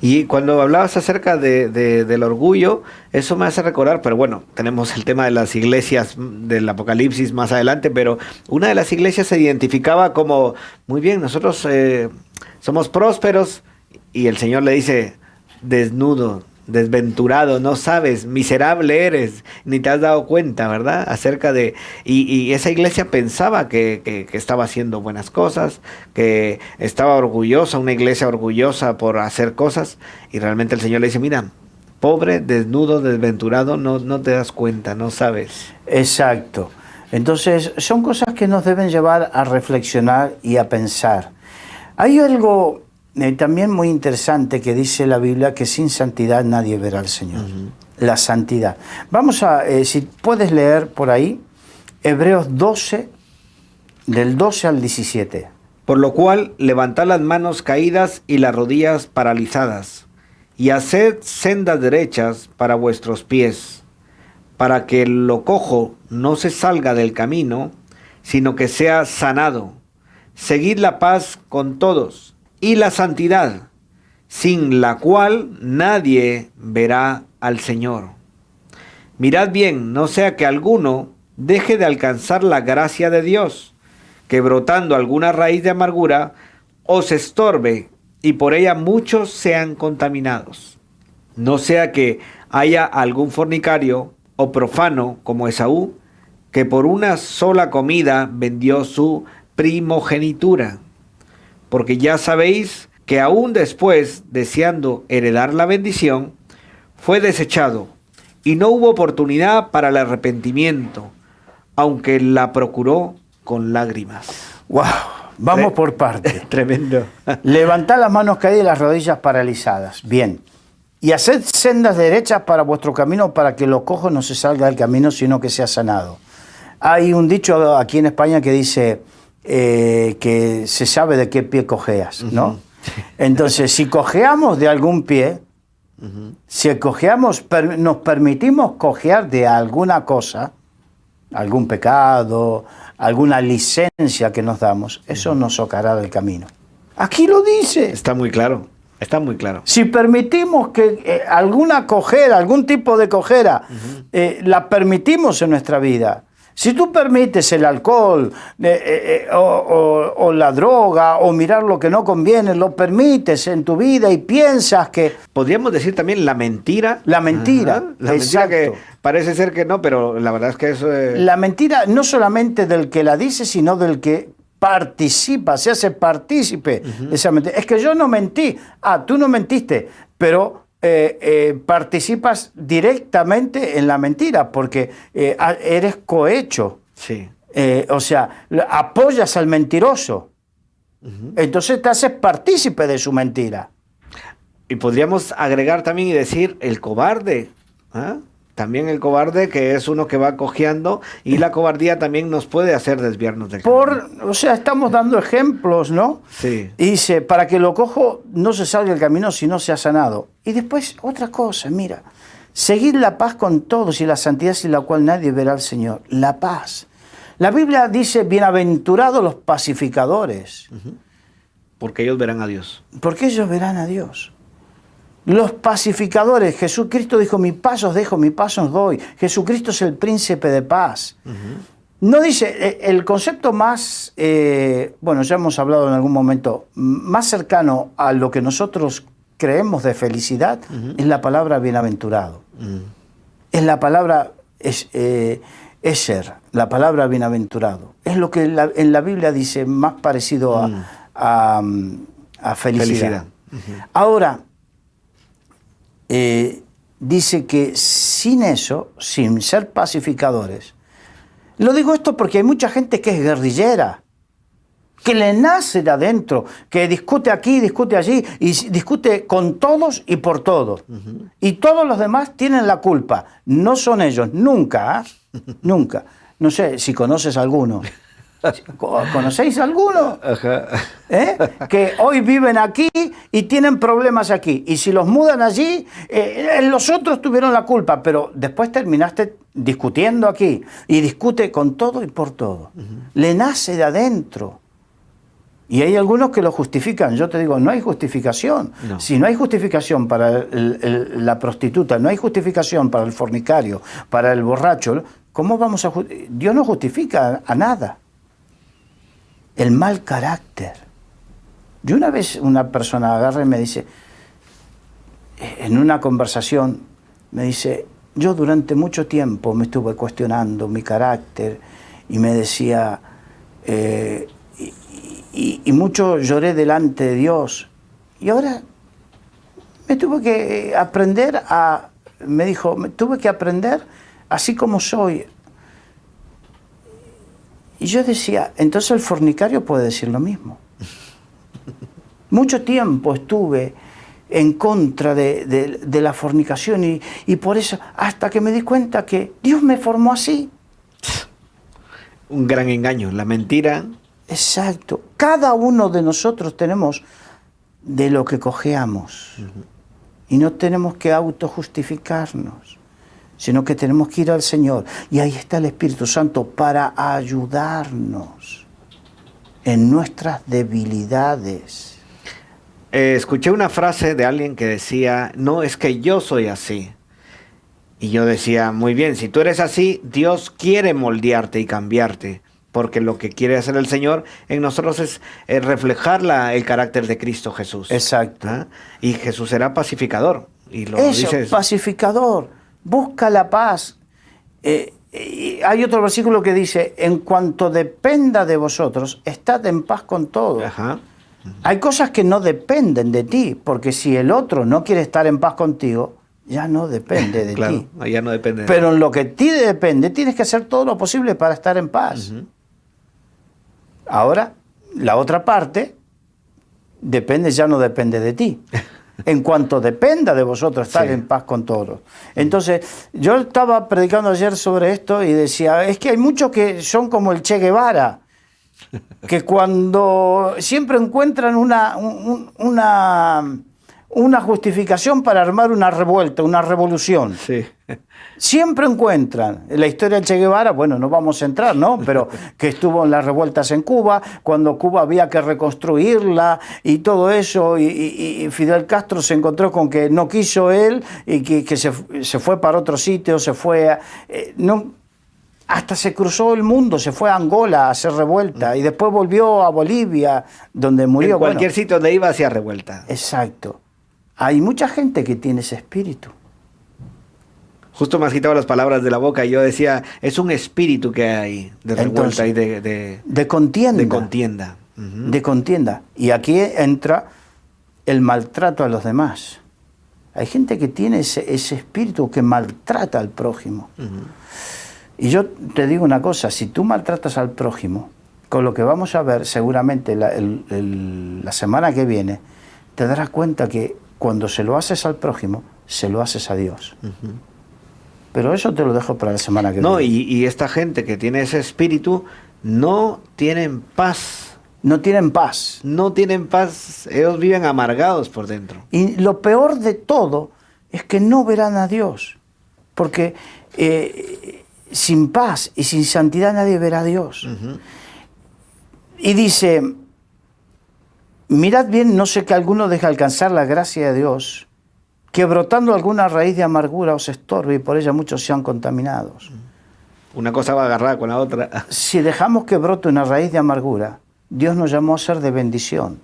Y cuando hablabas acerca del orgullo, eso me hace recordar, pero bueno, tenemos el tema de las iglesias del Apocalipsis más adelante, pero una de las iglesias se identificaba como, muy bien, nosotros somos prósperos, y el Señor le dice, desnudo, desventurado, no sabes, miserable eres, ni te has dado cuenta, ¿verdad? Acerca de... Y esa iglesia pensaba que estaba haciendo buenas cosas, que estaba orgullosa, una iglesia orgullosa por hacer cosas, y realmente el Señor le dice, mira, pobre, desnudo, desventurado, no te das cuenta, no sabes. Exacto. Entonces, son cosas que nos deben llevar a reflexionar y a pensar. Hay algo también muy interesante que dice la Biblia, que sin santidad nadie verá al Señor. La santidad. Vamos a, si puedes leer por ahí, Hebreos 12, del 12 al 17. Por lo cual, levantad las manos caídas y las rodillas paralizadas, y haced sendas derechas para vuestros pies, para que lo cojo no se salga del camino, sino que sea sanado. Seguid la paz con todos y la santidad, sin la cual nadie verá al Señor. Mirad bien, no sea que alguno deje de alcanzar la gracia de Dios, que brotando alguna raíz de amargura os estorbe y por ella muchos sean contaminados. No sea que haya algún fornicario o profano como Esaú, que por una sola comida vendió su primogenitura. Porque ya sabéis que aún después, deseando heredar la bendición, fue desechado, y no hubo oportunidad para el arrepentimiento, aunque la procuró con lágrimas. ¡Wow! Vamos por partes. Tremendo. Levantad las manos caídas y las rodillas paralizadas. Bien. Y haced sendas derechas para vuestro camino, para que lo cojo no se salga del camino, sino que sea sanado. Hay un dicho aquí en España que dice que se sabe de qué pie cojeas, ¿no? Entonces, si cojeamos de algún pie, si cojeamos, nos permitimos cojear de alguna cosa, algún pecado, alguna licencia que nos damos, eso nos sacará del camino. Aquí lo dice. Está muy claro. Está muy claro. Si permitimos que alguna cojera, algún tipo de cojera, la permitimos en nuestra vida. Si tú permites el alcohol o la droga o mirar lo que no conviene, lo permites en tu vida y piensas que... Podríamos decir también la mentira. La mentira. La mentira que parece ser que no, pero la verdad es que eso es... La mentira no solamente del que la dice, sino del que participa, se hace partícipe de esa mentira. Es que yo no mentí. Ah, tú no mentiste, pero... participas directamente en la mentira porque eres cohecho. Sí. O sea, apoyas al mentiroso. Entonces te haces partícipe de su mentira. Y podríamos agregar también y decir el cobarde. También el cobarde, que es uno que va cojeando, y la cobardía también nos puede hacer desviarnos del camino. O sea, estamos dando ejemplos, ¿no? Sí. Y dice, para que lo cojo no se salga del camino si no se ha sanado. Y después, otra cosa, mira, seguid la paz con todos y la santidad sin la cual nadie verá al Señor. La paz. La Biblia dice, bienaventurados los pacificadores. Porque ellos verán a Dios. Porque ellos verán a Dios. Los pacificadores, Jesucristo dijo, mi paz os dejo, mi paz os doy. Jesucristo es el príncipe de paz. No dice, el concepto más, bueno, ya hemos hablado en algún momento, más cercano a lo que nosotros creemos de felicidad, es la palabra bienaventurado. Es la palabra, Eser, la palabra bienaventurado. Es lo que en la Biblia dice más parecido a felicidad. Ahora, dice que sin eso, sin ser pacificadores, lo digo esto porque hay mucha gente que es guerrillera, que le nace de adentro, que discute aquí, discute allí, y discute con todos y por todos. Y todos los demás tienen la culpa. No son ellos, nunca, nunca. No sé si conoces alguno. ¿Conocéis alguno? Que hoy viven aquí y tienen problemas aquí. Y si los mudan allí, los otros tuvieron la culpa, pero después terminaste discutiendo aquí. Y discute con todo y por todo. Le nace de adentro. Y hay algunos que lo justifican. Yo te digo, no hay justificación. No. Si no hay justificación para la prostituta, no hay justificación para el fornicario, para el borracho, ¿cómo vamos a Dios no justifica a nada. El mal carácter. Y una vez una persona agarra y me dice, en una conversación, me dice, yo durante mucho tiempo me estuve cuestionando mi carácter y me decía... Y mucho lloré delante de Dios. Y ahora me tuve que aprender me dijo, me tuve que aprender así como soy. Y yo decía, entonces el fornicario puede decir lo mismo. Mucho tiempo estuve en contra de la fornicación y por eso, hasta que me di cuenta que Dios me formó así. Un gran engaño, la mentira. Exacto. Cada uno de nosotros tenemos de lo que cojeamos. Y no tenemos que autojustificarnos, sino que tenemos que ir al Señor. Y ahí está el Espíritu Santo para ayudarnos en nuestras debilidades. Escuché una frase de alguien que decía, no, es que yo soy así. Y yo decía, muy bien, si tú eres así, Dios quiere moldearte y cambiarte. Porque lo que quiere hacer el Señor en nosotros es reflejar el carácter de Cristo Jesús. Exacto. ¿Ah? Y Jesús será pacificador. Y lo dices. Pacificador. Busca la paz. Hay otro versículo que dice, en cuanto dependa de vosotros, estad en paz con todos. Ajá. Hay cosas que no dependen de ti, porque si el otro no quiere estar en paz contigo, ya no depende de claro, ti. Ya no depende de Pero en lo que ti depende, tienes que hacer todo lo posible para estar en paz. Ahora, la otra parte ya no depende de ti. En cuanto dependa de vosotros estar en paz con todos. Entonces, yo estaba predicando ayer sobre esto y decía, es que hay muchos que son como el Che Guevara, que cuando siempre encuentran una justificación para armar una revuelta, una revolución. Sí. Siempre encuentran. En la historia del Che Guevara, bueno, no vamos a entrar, ¿no? Pero que estuvo en las revueltas en Cuba, cuando Cuba había que reconstruirla y todo eso, y Fidel Castro se encontró con que no quiso él y que se fue para otro sitio, se fue... hasta se cruzó el mundo, se fue a Angola a hacer revuelta y después volvió a Bolivia, donde murió. En cualquier sitio donde iba hacía revuelta. Exacto. Hay mucha gente que tiene ese espíritu. Justo me has quitado las palabras de la boca y yo decía, es un espíritu que hay de revuelta. Entonces, y de contienda. De contienda. De contienda. Y aquí entra el maltrato a los demás. Hay gente que tiene ese espíritu que maltrata al prójimo. Y yo te digo una cosa, si tú maltratas al prójimo, con lo que vamos a ver seguramente la semana que viene, te darás cuenta que cuando se lo haces al prójimo, se lo haces a Dios. Pero eso te lo dejo para la semana que viene. Y esta gente que tiene ese espíritu no tienen paz. No tienen paz. No tienen paz. Ellos viven amargados por dentro. Y lo peor de todo es que no verán a Dios. Porque sin paz y sin santidad nadie verá a Dios. Y dice, mirad bien, no sé que alguno deje alcanzar la gracia de Dios, que brotando alguna raíz de amargura os estorbe y por ella muchos sean contaminados. Una cosa va agarrada con la otra. Si dejamos que brote una raíz de amargura, Dios nos llamó a ser de bendición.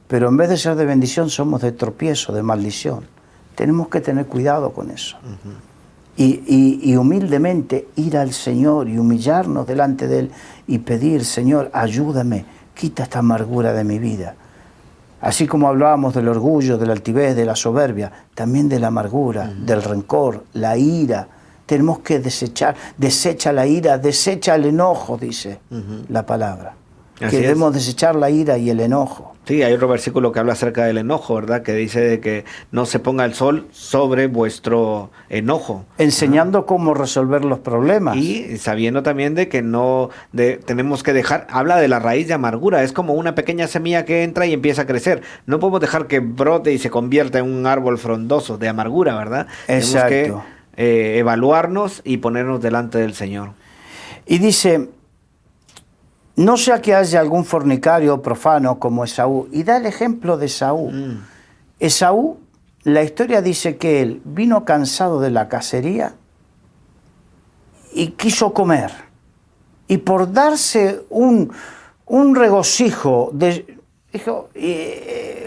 Pero en vez de ser de bendición somos de tropiezo, de maldición. Tenemos que tener cuidado con eso. y humildemente ir al Señor y humillarnos delante de Él y pedir, Señor, ayúdame, quita esta amargura de mi vida. Así como hablábamos del orgullo, de la altivez, de la soberbia, también de la amargura, del rencor, la ira. Tenemos que desecha la ira, desecha el enojo, dice la palabra. Así que debemos desechar la ira y el enojo. Sí, hay otro versículo que habla acerca del enojo, ¿verdad? Que dice de que no se ponga el sol sobre vuestro enojo. Enseñando cómo resolver los problemas. Y sabiendo también de que tenemos que dejar, habla de la raíz de amargura, es como una pequeña semilla que entra y empieza a crecer. No podemos dejar que brote y se convierta en un árbol frondoso de amargura, ¿verdad? Exacto. Tenemos que evaluarnos y ponernos delante del Señor. Y dice, no sea que haya algún fornicario profano como Esaú. Y da el ejemplo de Esaú. Esaú, la historia dice que él vino cansado de la cacería y quiso comer. Y por darse un regocijo,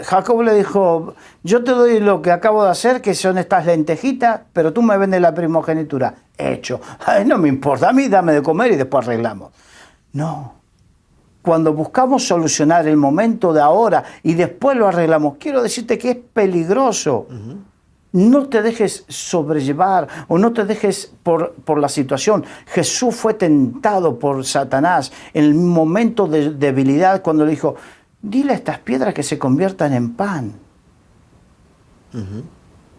Jacob le dijo, yo te doy lo que acabo de hacer, que son estas lentejitas, pero tú me vendes la primogenitura. Hecho. Ay, no me importa, a mí dame de comer y después arreglamos. No. Cuando buscamos solucionar el momento de ahora y después lo arreglamos, quiero decirte que es peligroso. No te dejes sobrellevar o no te dejes por la situación. Jesús fue tentado por Satanás en el momento de debilidad cuando le dijo, dile a estas piedras que se conviertan en pan.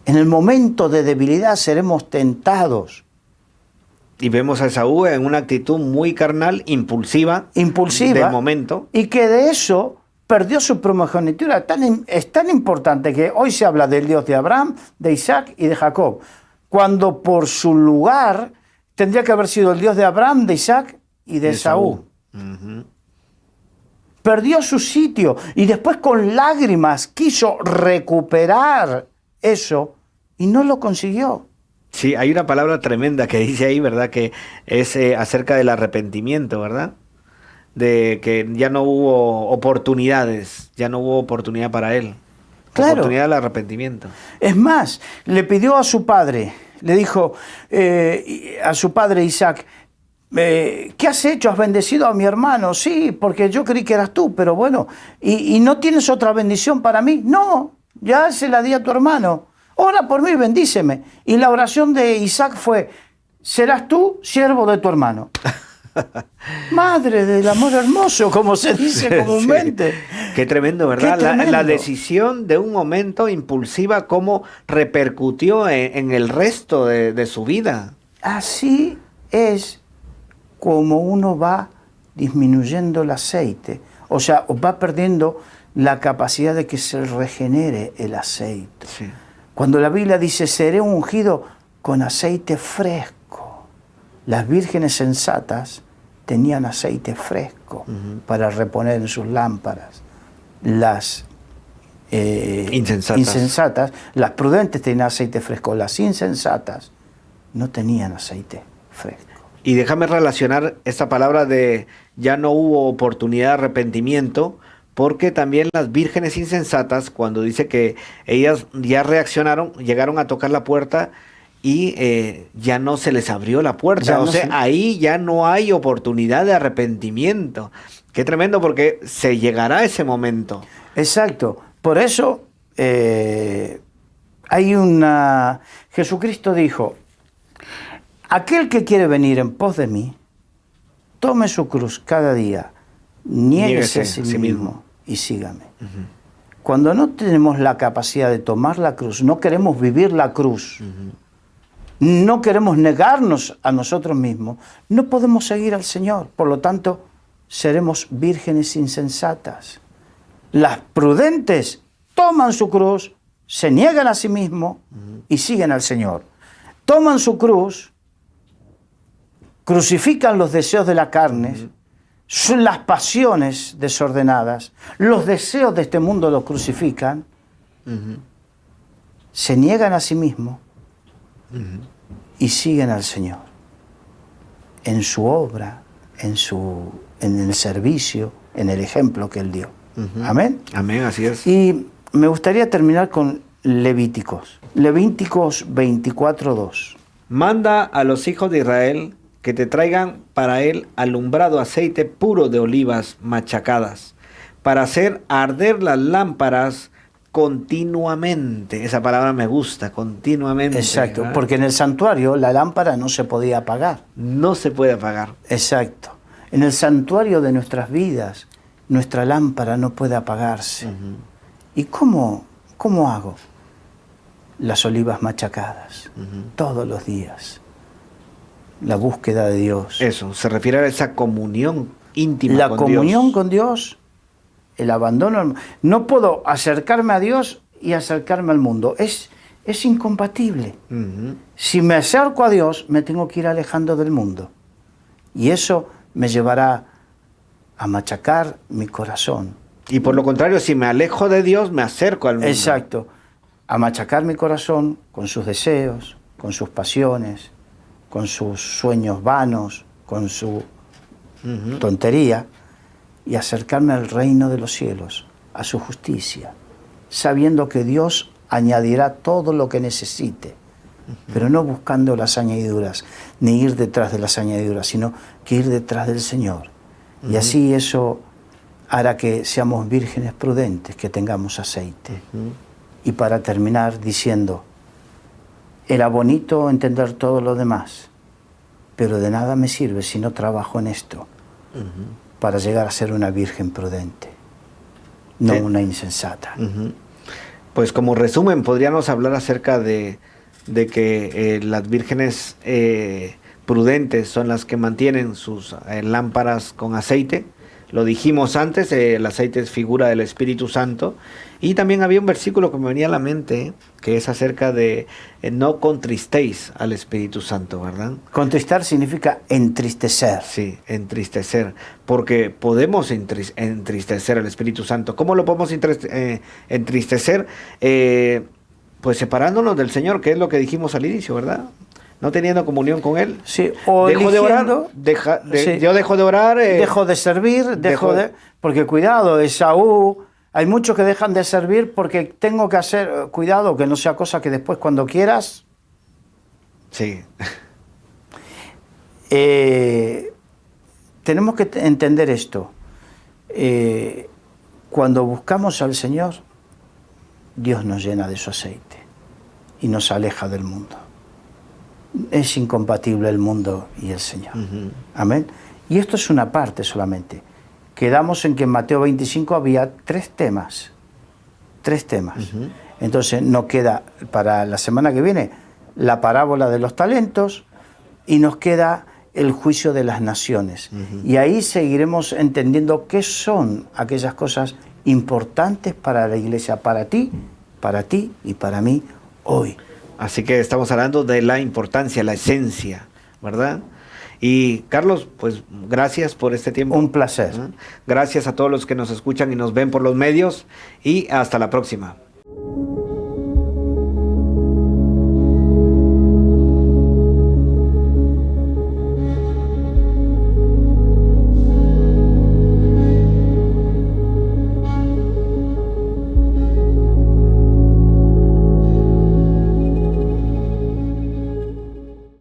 En el momento de debilidad seremos tentados. Y vemos a Esaú en una actitud muy carnal, impulsiva, del momento. Y que de eso perdió su primogenitura. Es tan importante que hoy se habla del Dios de Abraham, de Isaac y de Jacob, cuando por su lugar tendría que haber sido el Dios de Abraham, de Isaac y de Esaú. Perdió su sitio y después con lágrimas quiso recuperar eso y no lo consiguió. Sí, hay una palabra tremenda que dice ahí, ¿verdad? Que es acerca del arrepentimiento, ¿verdad? De que ya no hubo oportunidades, ya no hubo oportunidad para él. Claro. Oportunidad del arrepentimiento. Es más, le pidió a su padre, le dijo a su padre Isaac, ¿qué has hecho? ¿Has bendecido a mi hermano? Sí, porque yo creí que eras tú, pero bueno, ¿y no tienes otra bendición para mí? No, ya se la di a tu hermano. Ora por mí, bendíceme. Y la oración de Isaac fue, serás tú siervo de tu hermano. Madre del amor hermoso, como se dice comúnmente. Sí. Qué tremendo, ¿verdad? Qué tremendo. La decisión de un momento impulsiva, cómo repercutió en el resto de su vida. Así es como uno va disminuyendo el aceite. O sea, va perdiendo la capacidad de que se regenere el aceite. Sí. Cuando la Biblia dice, seré ungido con aceite fresco. Las vírgenes sensatas tenían aceite fresco para reponer en sus lámparas. Las insensatas, las prudentes tenían aceite fresco. Las insensatas no tenían aceite fresco. Y déjame relacionar esta palabra de ya no hubo oportunidad de arrepentimiento, porque también las vírgenes insensatas, cuando dice que ellas ya reaccionaron, llegaron a tocar la puerta y ya no se les abrió la puerta. Ahí ya no hay oportunidad de arrepentimiento. Qué tremendo, porque se llegará ese momento. Exacto. Por eso Jesucristo dijo, aquel que quiere venir en pos de mí, tome su cruz cada día, niéguese a sí mismo y sígame. Cuando no tenemos la capacidad de tomar la cruz, no queremos vivir la cruz, no queremos negarnos a nosotros mismos, no podemos seguir al Señor. Por lo tanto, seremos vírgenes insensatas. Las prudentes toman su cruz, se niegan a sí mismos y siguen al Señor. Toman su cruz, crucifican los deseos de la carne, son las pasiones desordenadas, los deseos de este mundo los crucifican, se niegan a sí mismos y siguen al Señor en su obra, en el servicio, en el ejemplo que Él dio. Amén. Amén, así es. Y me gustaría terminar con Levíticos. Levíticos 24:2. manda a los hijos de Israel que te traigan para él alumbrado aceite puro de olivas machacadas, para hacer arder las lámparas continuamente. Esa palabra me gusta, continuamente. Exacto, ¿verdad? porque en el santuario la lámpara no se podía apagar. No se puede apagar. Exacto. En el santuario de nuestras vidas, nuestra lámpara no puede apagarse. ¿Y cómo hago? Las olivas machacadas, todos los días. La búsqueda de Dios. Eso, se refiere a esa comunión íntima La con comunión Dios. con Dios, el abandono. No puedo acercarme a Dios y acercarme al mundo. Es incompatible. Si me acerco a Dios, me tengo que ir alejando del mundo. Y eso me llevará a machacar mi corazón. Y por lo contrario, si me alejo de Dios, me acerco al mundo. Exacto. A machacar mi corazón con sus deseos, con sus pasiones, con sus sueños vanos, con su tontería, y acercarme al reino de los cielos, a su justicia, sabiendo que Dios añadirá todo lo que necesite, pero no buscando las añadiduras, ni ir detrás de las añadiduras, sino que ir detrás del Señor. Y así eso hará que seamos vírgenes prudentes, que tengamos aceite. Y para terminar diciendo, era bonito entender todo lo demás, pero de nada me sirve si no trabajo en esto para llegar a ser una virgen prudente, no una insensata. Pues como resumen, podríamos hablar acerca de que las vírgenes prudentes son las que mantienen sus lámparas con aceite. Lo dijimos antes, el aceite es figura del Espíritu Santo. Y también había un versículo que me venía a la mente, que es acerca de no contristéis al Espíritu Santo, ¿verdad? Contristar significa entristecer. Sí, entristecer, porque podemos entristecer al Espíritu Santo. ¿Cómo lo podemos entristecer? Pues separándonos del Señor, que es lo que dijimos al inicio, ¿verdad? No teniendo comunión con Él. Sí, o dejo de orar, sí. yo dejo de orar. Dejo de servir, porque cuidado, Esaú, hay muchos que dejan de servir porque tengo que hacer, cuidado, que no sea cosa que después cuando quieras. Sí. Tenemos que entender esto. Cuando buscamos al Señor, Dios nos llena de su aceite y nos aleja del mundo. Es incompatible el mundo y el Señor. Amén. Y esto es una parte solamente. Quedamos en que en Mateo 25 había tres temas. Entonces nos queda para la semana que viene la parábola de los talentos y nos queda el juicio de las naciones. Y ahí seguiremos entendiendo qué son aquellas cosas importantes para la iglesia, para ti y para mí hoy. Así que estamos hablando de la importancia, la esencia, ¿verdad? Y Carlos, pues gracias por este tiempo. Un placer. Gracias a todos los que nos escuchan y nos ven por los medios y hasta la próxima.